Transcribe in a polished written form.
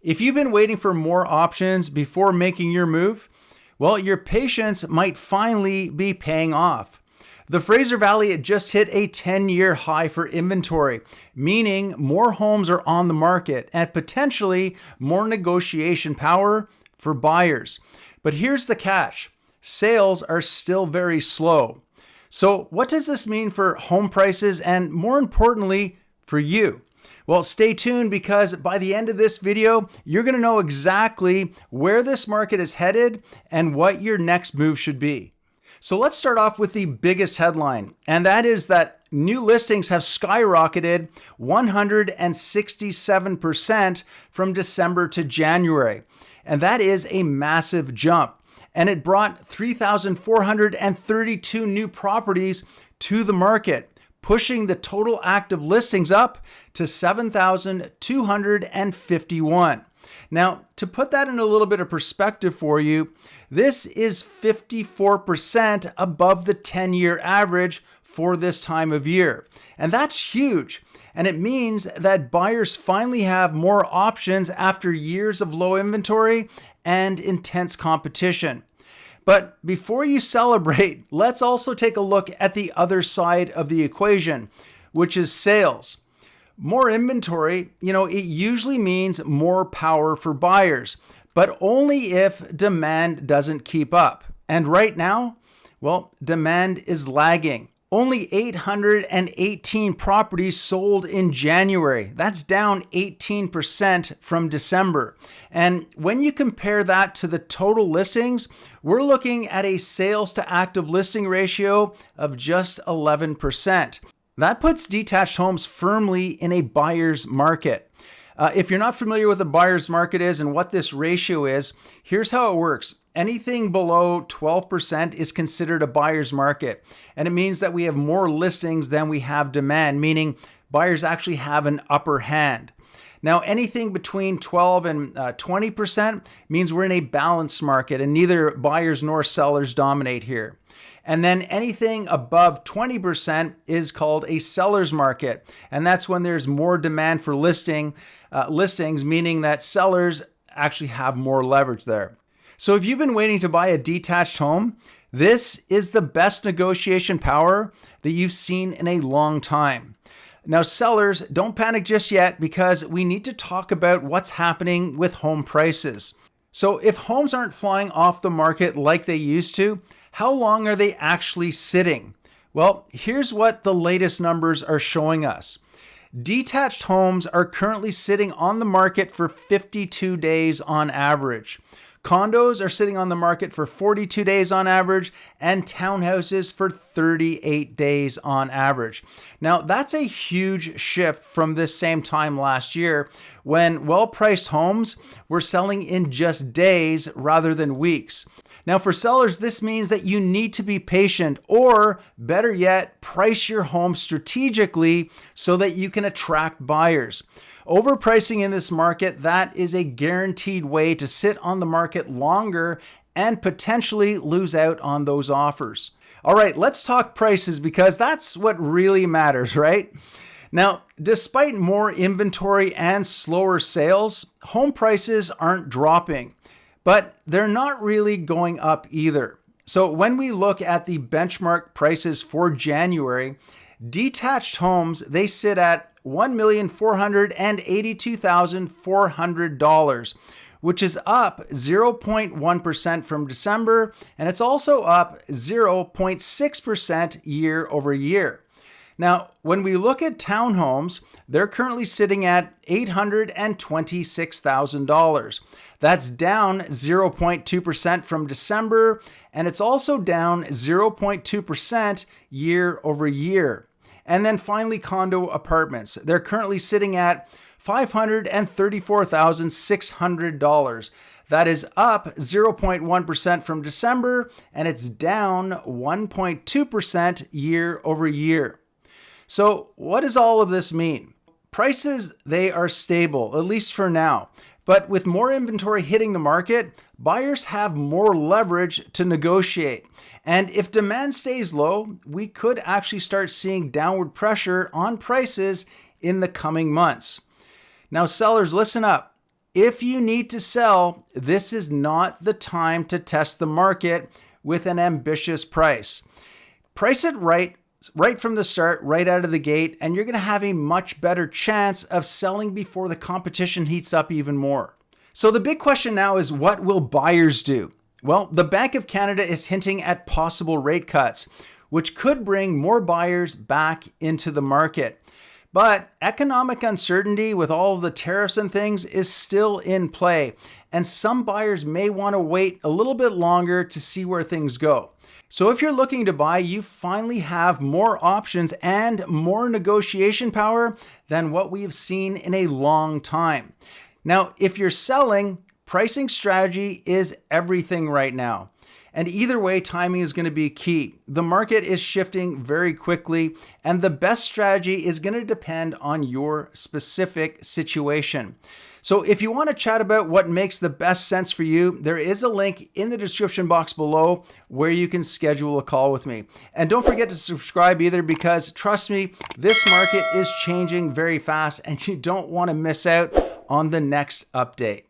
If you've been waiting for more options before making your move, well, your patience might finally be paying off. The Fraser Valley had just hit a 10-year high for inventory, meaning more homes are on the market and potentially more negotiation power for buyers. But here's the catch. Sales are still very slow. So what does this mean for home prices and, more importantly, for you? Well, stay tuned, because by the end of this video, you're going to know exactly where this market is headed and what your next move should be. So let's start off with the biggest headline, and that is that new listings have skyrocketed 167% from December to January. And that is a massive jump. And it brought 3,432 new properties to the market, pushing the total active listings up to 7,251. Now, to put that in a little bit of perspective for you, this is 54% above the 10-year average for this time of year. And that's huge. And it means that buyers finally have more options after years of low inventory and intense competition. But before you celebrate, let's also take a look at the other side of the equation, which is sales. More inventory, it usually means more power for buyers, but only if demand doesn't keep up. And right now, well, demand is lagging. Only 818 properties sold in January. That's down 18% from December. And when you compare that to the total listings, we're looking at a sales to active listing ratio of just 11%. That puts detached homes firmly in a buyer's market. If you're not familiar with what a buyer's market is and what this ratio is, here's how it works. Anything below 12% is considered a buyer's market. And it means that we have more listings than we have demand, meaning buyers actually have an upper hand. Now, anything between 12 and 20% means we're in a balanced market and neither buyers nor sellers dominate here. And then anything above 20% is called a seller's market. And that's when there's more demand for listings, meaning that sellers actually have more leverage there. So if you've been waiting to buy a detached home, this is the best negotiation power that you've seen in a long time. Now, sellers, don't panic just yet, because we need to talk about what's happening with home prices. So if homes aren't flying off the market like they used to, how long are they actually sitting? Well, here's what the latest numbers are showing us. Detached homes are currently sitting on the market for 52 days on average. Condos are sitting on the market for 42 days on average, and townhouses for 38 days on average. Now, that's a huge shift from this same time last year, when well-priced homes were selling in just days rather than weeks. Now, for sellers, this means that you need to be patient, or better yet, price your home strategically so that you can attract buyers. Overpricing in this market, that is a guaranteed way to sit on the market longer and potentially lose out on those offers. All right, let's talk prices, because that's what really matters, right? Now, despite more inventory and slower sales, home prices aren't dropping. But they're not really going up either. So when we look at the benchmark prices for January, detached homes, they sit at $1,482,400, which is up 0.1% from December, and it's also up 0.6% year over year. Now, when we look at townhomes, they're currently sitting at $826,000. That's down 0.2% from December, and it's also down 0.2% year over year. And then finally, condo apartments. They're currently sitting at $534,600. That is up 0.1% from December, and it's down 1.2% year over year. So what does all of this mean? Prices, they are stable, at least for now. But with more inventory hitting the market, buyers have more leverage to negotiate. And if demand stays low, we could actually start seeing downward pressure on prices in the coming months. Now, sellers, listen up. if you need to sell, this is not the time to test the market with an ambitious price. Price it right from the start, right out of the gate, and you're going to have a much better chance of selling before the competition heats up even more. So the big question now is, what will buyers do? Well, the Bank of Canada is hinting at possible rate cuts, which could bring more buyers back into the market. But economic uncertainty with all of the tariffs and things is still in play, and some buyers may want to wait a little bit longer to see where things go. So if you're looking to buy, you finally have more options and more negotiation power than what we've seen in a long time. Now, if you're selling, pricing strategy is everything right now. And either way, timing is going to be key. The market is shifting very quickly, and the best strategy is going to depend on your specific situation. So if you want to chat about what makes the best sense for you, there is a link in the description box below where you can schedule a call with me. And don't forget to subscribe either, because trust me, this market is changing very fast and you don't want to miss out on the next update.